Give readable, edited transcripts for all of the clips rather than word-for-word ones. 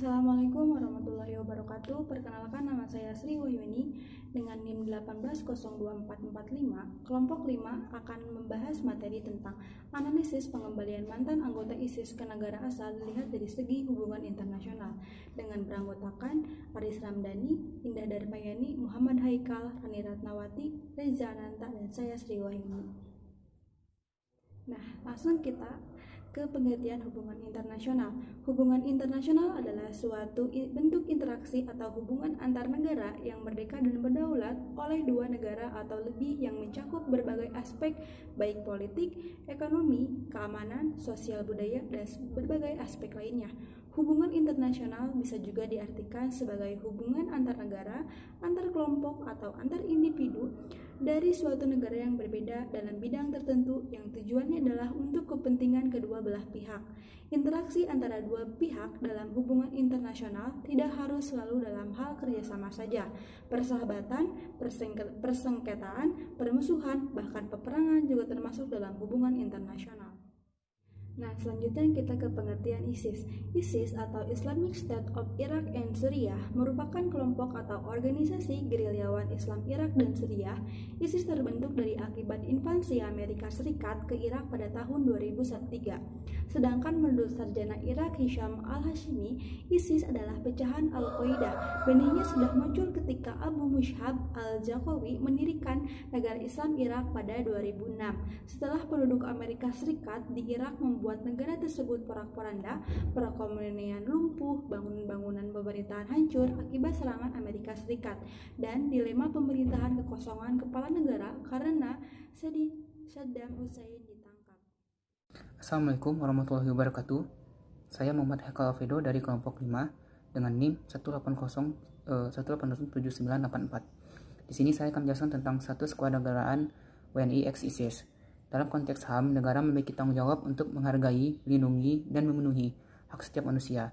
Assalamualaikum warahmatullahi wabarakatuh. Perkenalkan, nama saya Sri Wahyuni dengan NIM 18024445. Kelompok 5 akan membahas materi tentang analisis pengembalian mantan anggota ISIS ke negara asal dilihat dari segi hubungan internasional dengan beranggotakan Aris Ramdhani, Indah Darmayani, Muhammad Haikal, Rani Ratnawati, Reza Ananta, dan saya Sri Wahyuni. Nah, langsung kita ke pengertian hubungan internasional. Hubungan internasional adalah suatu bentuk interaksi atau hubungan antar negara yang merdeka dan berdaulat oleh dua negara atau lebih yang mencakup berbagai aspek baik politik, ekonomi, keamanan, sosial budaya, dan berbagai aspek lainnya. Hubungan internasional bisa juga diartikan sebagai hubungan antar negara, antar kelompok, atau antar individu dari suatu negara yang berbeda dalam bidang tertentu yang tujuannya adalah untuk kepentingan kedua belah pihak. Interaksi antara dua pihak dalam hubungan internasional tidak harus selalu dalam hal kerjasama saja. Persahabatan, persengketaan, permusuhan, bahkan peperangan juga termasuk dalam hubungan internasional. Nah, selanjutnya kita ke pengertian ISIS. ISIS atau Islamic State of Iraq and Syria merupakan kelompok atau organisasi gerilyawan Islam Irak dan Syria. ISIS terbentuk dari akibat invasi Amerika Serikat ke Irak pada tahun 2003. Sedangkan menurut sarjana Irak Hisham Al-Hashimi, ISIS adalah pecahan Al-Qaeda. Benihnya sudah muncul ketika Abu Mus'ab Al-Zarqawi mendirikan negara Islam Irak pada 2006. Setelah penduduk Amerika Serikat di Irak membuat negara tersebut porak-poranda, perekonomian lumpuh, bangunan pemerintahan hancur akibat serangan Amerika Serikat, dan dilema pemerintahan kekosongan kepala negara karena Saddam Hussein ditangkap. Assalamualaikum warahmatullahi wabarakatuh. Saya Muhammad Haikal Alfredo dari kelompok 5 dengan NIM 1807984. Di sini saya akan menjelaskan tentang status kewarganegaraan WNI ex ISIS. Dalam konteks HAM, negara memiliki tanggung jawab untuk menghargai, melindungi, dan memenuhi hak setiap manusia.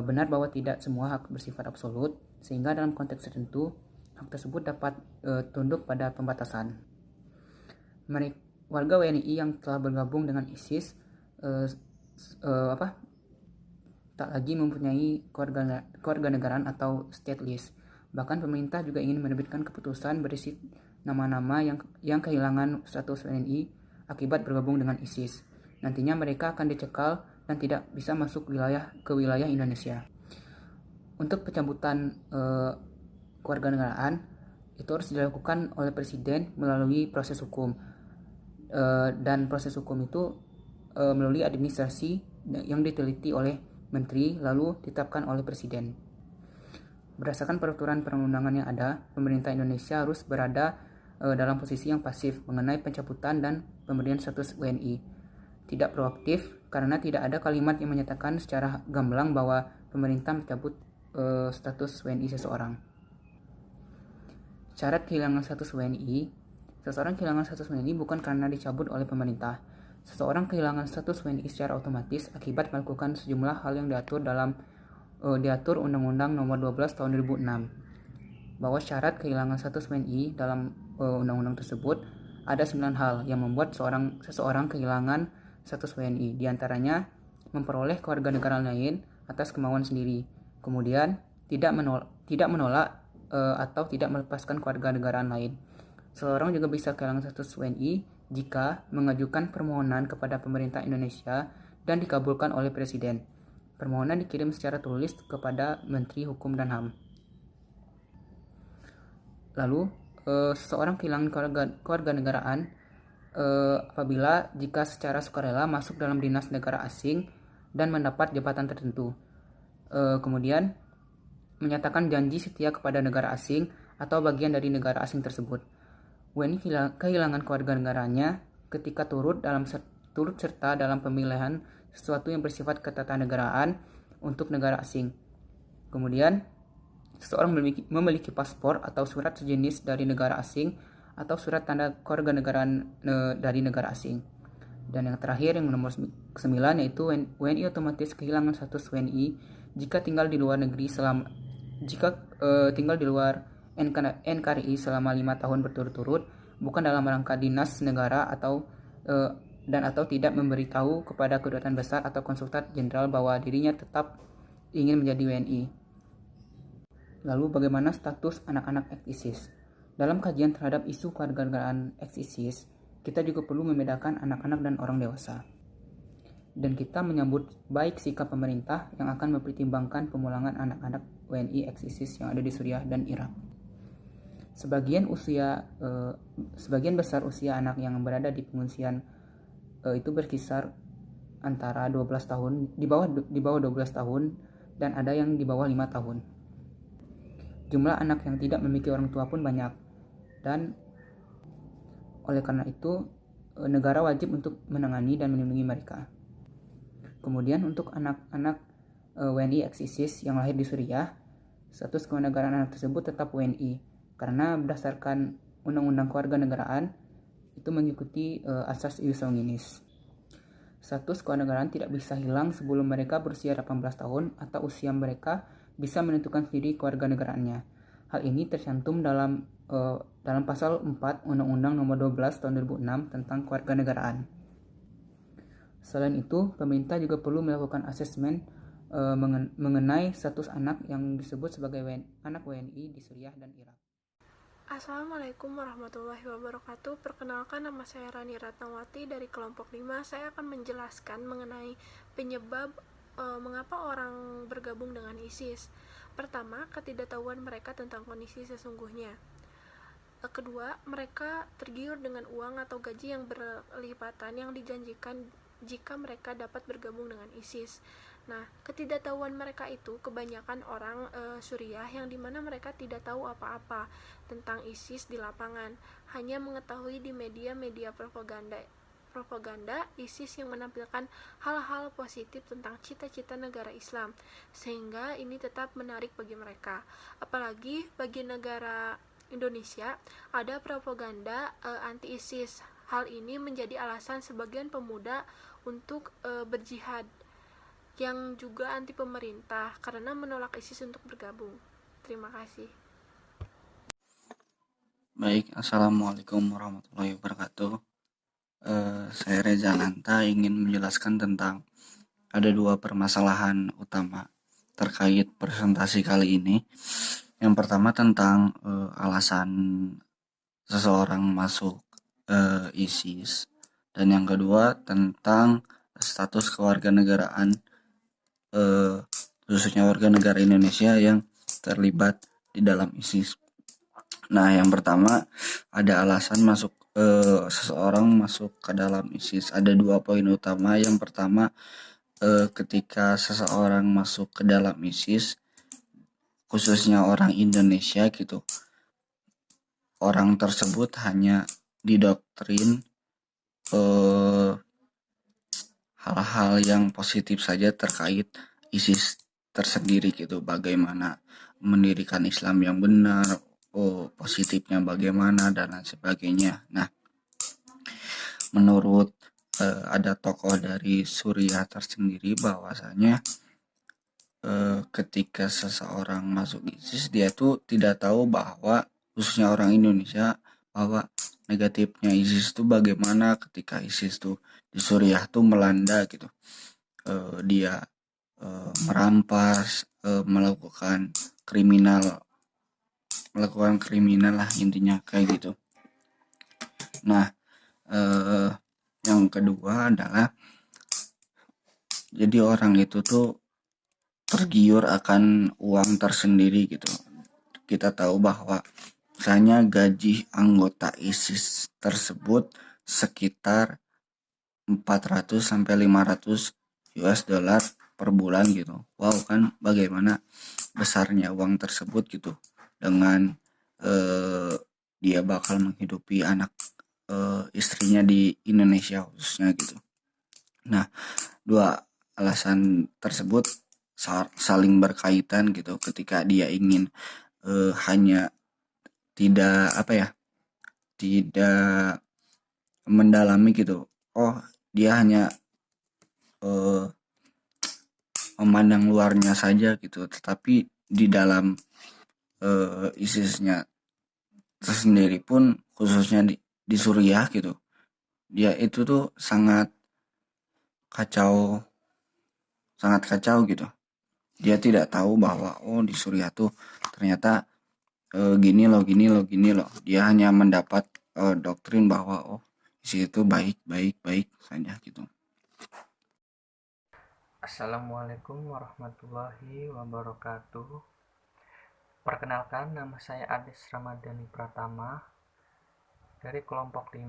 Benar bahwa tidak semua hak bersifat absolut, sehingga dalam konteks tertentu, hak tersebut dapat tunduk pada pembatasan. Warga WNI yang telah bergabung dengan ISIS tak lagi mempunyai kewarganegaraan atau stateless. Bahkan pemerintah juga ingin menerbitkan keputusan berisi nama-nama yang kehilangan status WNI akibat bergabung dengan ISIS. Nantinya mereka akan dicekal dan tidak bisa masuk ke wilayah Indonesia. Untuk pencabutan kewarganegaraan itu harus dilakukan oleh presiden melalui proses hukum. Dan proses hukum itu melalui administrasi yang diteliti oleh menteri lalu ditetapkan oleh presiden. Berdasarkan peraturan perundang-undangan yang ada, pemerintah Indonesia harus berada dalam posisi yang pasif mengenai pencabutan dan pemberian status WNI. Tidak proaktif karena tidak ada kalimat yang menyatakan secara gamblang bahwa pemerintah mencabut status WNI seseorang. Syarat kehilangan status WNI. Seseorang kehilangan status WNI bukan karena dicabut oleh pemerintah. Seseorang kehilangan status WNI secara otomatis akibat melakukan sejumlah hal yang diatur Undang-Undang Nomor 12 Tahun 2006. Bahwa syarat kehilangan status WNI dalam undang-undang tersebut ada 9 hal yang membuat seseorang kehilangan status WNI. Di antaranya memperoleh kewarganegaraan lain atas kemauan sendiri. Kemudian tidak menolak atau tidak melepaskan kewarganegaraan lain. Seseorang juga bisa kehilangan status WNI jika mengajukan permohonan kepada pemerintah Indonesia dan dikabulkan oleh presiden. Permohonan dikirim secara tertulis kepada Menteri Hukum dan HAM. Lalu, seseorang kehilangan kewarganegaraan apabila jika secara sukarela masuk dalam dinas negara asing dan mendapat jabatan tertentu. Kemudian, menyatakan janji setia kepada negara asing atau bagian dari negara asing tersebut. WNI kehilangan kewarganegaraannya ketika turut serta dalam pemilihan sesuatu yang bersifat ketatanegaraan untuk negara asing. Kemudian, seseorang memiliki paspor atau surat sejenis dari negara asing atau surat tanda kewarganegaraan dari negara asing. Dan yang terakhir, yang nomor 9, yaitu WNI otomatis kehilangan status WNI jika tinggal di luar NKRI selama 5 tahun berturut-turut, bukan dalam rangka dinas negara atau tidak memberitahu kepada kedutaan besar atau konsulat jenderal bahwa dirinya tetap ingin menjadi WNI. Lalu bagaimana status anak-anak ex-ISIS? Dalam kajian terhadap isu kewarganegaraan ex-ISIS, kita juga perlu membedakan anak-anak dan orang dewasa. Dan kita menyambut baik sikap pemerintah yang akan mempertimbangkan pemulangan anak-anak WNI ex-ISIS yang ada di Suriah dan Irak. Sebagian besar usia anak yang berada di pengungsian itu berkisar antara 12 tahun, di bawah 12 tahun, dan ada yang di bawah 5 tahun. Jumlah anak yang tidak memiliki orang tua pun banyak, dan oleh karena itu negara wajib untuk menangani dan melindungi mereka. Kemudian untuk anak-anak WNI ex-ISIS yang lahir di Suriah, status kewarganegaraan anak tersebut tetap WNI karena berdasarkan Undang-Undang Kewarganegaraan itu mengikuti asas ius sanguinis. Status kewarganegaraan tidak bisa hilang sebelum mereka berusia 18 tahun atau usia mereka bisa menentukan sendiri kewarganegaraannya. Hal ini tercantum dalam pasal 4 Undang-Undang Nomor 12 Tahun 2006 tentang kewarganegaraan. Selain itu, pemerintah juga perlu melakukan asesmen mengenai status anak yang disebut sebagai anak WNI di Suriah dan Irak. Assalamualaikum warahmatullahi wabarakatuh. Perkenalkan, nama saya Rani Ratnawati dari kelompok 5. Saya akan menjelaskan mengenai penyebab mengapa orang bergabung dengan ISIS. Pertama, ketidaktahuan mereka tentang kondisi sesungguhnya. Kedua, mereka tergiur dengan uang atau gaji yang berlipatan yang dijanjikan jika mereka dapat bergabung dengan ISIS. Nah, ketidaktahuan mereka itu kebanyakan orang Suriah yang dimana mereka tidak tahu apa-apa tentang ISIS di lapangan, hanya mengetahui di media-media propaganda ISIS yang menampilkan hal-hal positif tentang cita-cita negara Islam, sehingga ini tetap menarik bagi mereka. Apalagi bagi negara Indonesia ada propaganda anti-ISIS. Hal ini menjadi alasan sebagian pemuda untuk berjihad, yang juga anti pemerintah karena menolak ISIS untuk bergabung. Terima kasih. Baik, Assalamualaikum warahmatullahi wabarakatuh. Saya Reza Nanta ingin menjelaskan tentang ada dua permasalahan utama terkait presentasi kali ini. Yang pertama tentang alasan seseorang masuk ISIS, dan yang kedua tentang status kewarganegaraan khususnya warga negara Indonesia yang terlibat di dalam ISIS. Nah, yang pertama ada alasan seseorang masuk ke dalam ISIS. Ada dua poin utama. Yang pertama, ketika seseorang masuk ke dalam ISIS, khususnya orang Indonesia gitu, orang tersebut hanya didoktrin hal-hal yang positif saja terkait ISIS tersendiri gitu, bagaimana mendirikan Islam yang benar, positifnya bagaimana dan lain sebagainya. Nah, menurut ada tokoh dari Suriah tersendiri bahwasanya ketika seseorang masuk ISIS, dia tuh tidak tahu bahwa khususnya orang Indonesia bahwa negatifnya ISIS tuh bagaimana ketika ISIS tuh di Suriah tuh melanda gitu. Dia merampas, melakukan kriminal lah intinya kayak gitu. Nah, yang kedua adalah jadi orang itu tuh tergiur akan uang tersendiri gitu. Kita tahu bahwa misalnya gaji anggota ISIS tersebut sekitar 400 sampai 500 US dollar per bulan gitu. Wow, kan bagaimana besarnya uang tersebut gitu. Dengan dia bakal menghidupi anak istrinya di Indonesia khususnya gitu. Nah, dua alasan tersebut saling berkaitan gitu. Ketika dia ingin hanya tidak mendalami gitu, dia hanya memandang luarnya saja gitu, tetapi di dalam ISIS-nya tersendiri pun, khususnya di Suriah gitu, dia itu tuh sangat kacau gitu. Dia tidak tahu bahwa di Suriah tuh ternyata gini loh. Dia hanya mendapat doktrin bahwa di situ baik saja gitu. Assalamualaikum warahmatullahi wabarakatuh. Perkenalkan, nama saya Ades Ramadhani Pratama dari kelompok 5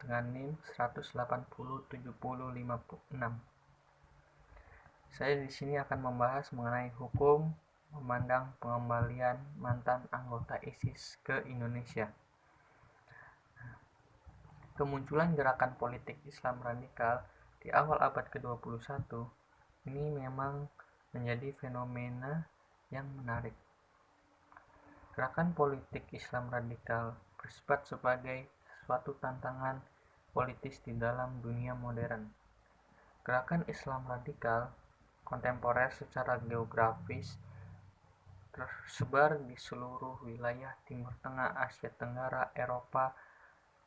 dengan NIM 1807056. Saya di sini akan membahas mengenai hukum memandang pengembalian mantan anggota ISIS ke Indonesia. Kemunculan gerakan politik Islam radikal di awal abad ke-21 ini memang menjadi fenomena yang menarik. Gerakan politik Islam radikal bersifat sebagai suatu tantangan politis di dalam dunia modern. Gerakan Islam radikal kontemporer secara geografis tersebar di seluruh wilayah Timur Tengah, Asia Tenggara, Eropa,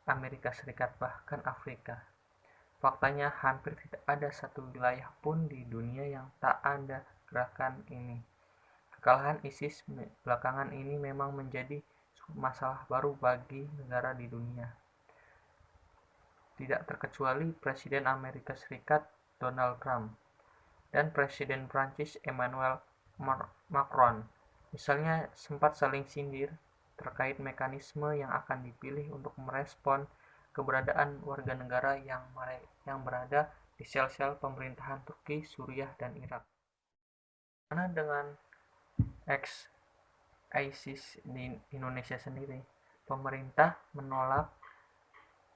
Amerika Serikat, bahkan Afrika. Faktanya hampir tidak ada satu wilayah pun di dunia yang tak ada gerakan ini. Kekalahan ISIS belakangan ini memang menjadi masalah baru bagi negara di dunia. Tidak terkecuali Presiden Amerika Serikat Donald Trump dan Presiden Prancis Emmanuel Macron. Misalnya sempat saling sindir terkait mekanisme yang akan dipilih untuk merespon keberadaan warga negara yang berada di sel-sel pemerintahan Turki, Suriah, dan Irak. Karena dengan ex-ISIS di Indonesia sendiri, pemerintah menolak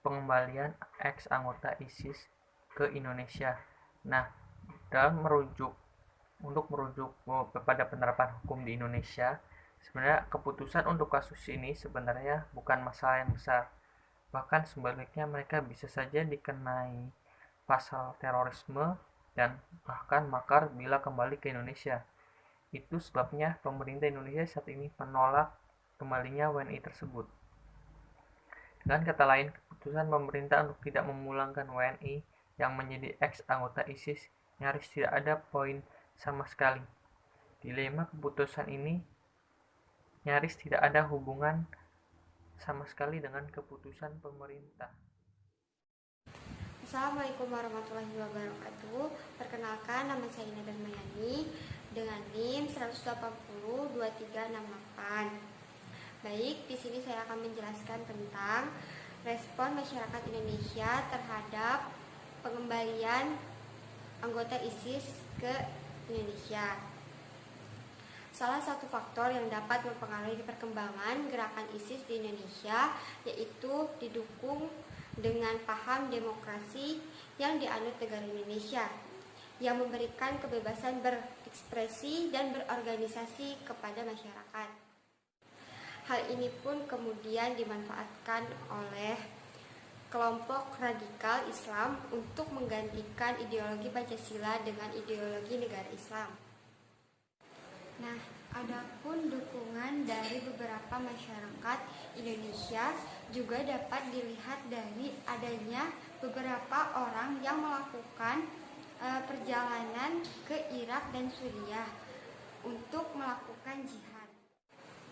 pengembalian ex-anggota ISIS ke Indonesia. Nah, untuk merujuk kepada penerapan hukum di Indonesia, sebenarnya keputusan untuk kasus ini sebenarnya bukan masalah yang besar. Bahkan sebaliknya mereka bisa saja dikenai pasal terorisme dan bahkan makar bila kembali ke Indonesia. Itu sebabnya pemerintah Indonesia saat ini menolak kembalinya WNI tersebut. Dengan kata lain, keputusan pemerintah untuk tidak memulangkan WNI yang menjadi ex-anggota ISIS nyaris tidak ada poin sama sekali. Dilema keputusan ini nyaris tidak ada hubungan sama sekali dengan keputusan pemerintah. Assalamualaikum warahmatullahi wabarakatuh. Perkenalkan, nama saya Ina Darmayani dengan NIM 1802368. Baik, di sini saya akan menjelaskan tentang respon masyarakat Indonesia terhadap pengembalian anggota ISIS ke Indonesia. Salah satu faktor yang dapat mempengaruhi perkembangan gerakan ISIS di Indonesia yaitu didukung dengan paham demokrasi yang dianut negara Indonesia yang memberikan kebebasan berekspresi dan berorganisasi kepada masyarakat. Hal ini pun kemudian dimanfaatkan oleh kelompok radikal Islam untuk menggantikan ideologi Pancasila dengan ideologi negara Islam. Nah, adapun dukungan dari beberapa masyarakat Indonesia juga dapat dilihat dari adanya beberapa orang yang melakukan perjalanan ke Irak dan Suriah untuk melakukan jihad.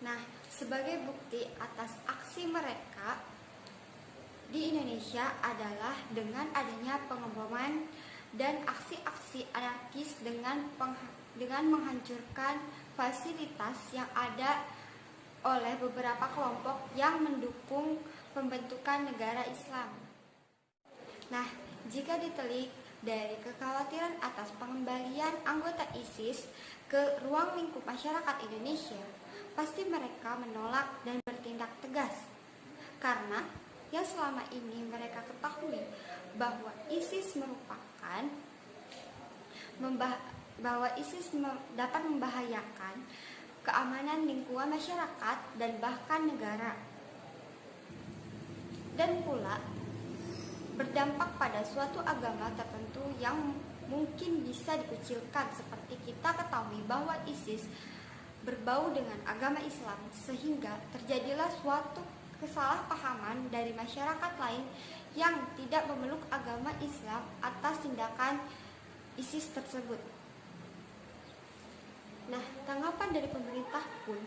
Nah, sebagai bukti atas aksi mereka di Indonesia adalah dengan adanya pengeboman dan aksi-aksi anarkis dengan menghancurkan fasilitas yang ada oleh beberapa kelompok yang mendukung pembentukan negara Islam. Nah, jika ditelik dari kekhawatiran atas pengembalian anggota ISIS ke ruang lingkup masyarakat Indonesia, pasti mereka menolak dan bertindak tegas. Karena yang selama ini mereka ketahui bahwa ISIS dapat membahayakan keamanan lingkungan masyarakat dan bahkan negara, dan pula berdampak pada suatu agama tertentu yang mungkin bisa dikucilkan. Seperti kita ketahui bahwa ISIS berbau dengan agama Islam, sehingga terjadilah suatu kesalahpahaman dari masyarakat lain yang tidak memeluk agama Islam atas tindakan ISIS tersebut. Nah, tanggapan dari pemerintah pun,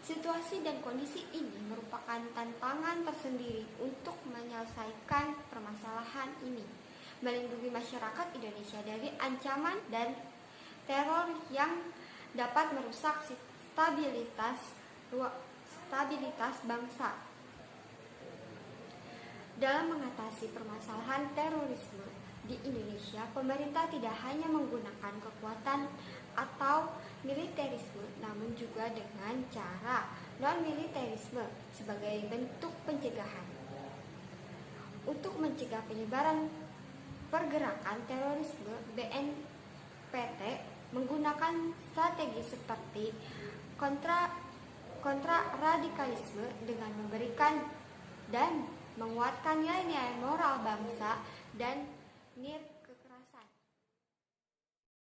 situasi dan kondisi ini merupakan tantangan tersendiri untuk menyelesaikan permasalahan ini, melindungi masyarakat Indonesia dari ancaman dan teror yang dapat merusak stabilitas bangsa. Dalam mengatasi permasalahan terorisme di Indonesia, pemerintah tidak hanya menggunakan kekuatan atau militerisme, namun juga dengan cara non-militerisme sebagai bentuk pencegahan. Untuk mencegah penyebaran pergerakan terorisme, BNPT menggunakan strategi seperti kontraradikalisme dengan memberikan dan menguatkan nilai-nilai moral bangsa dan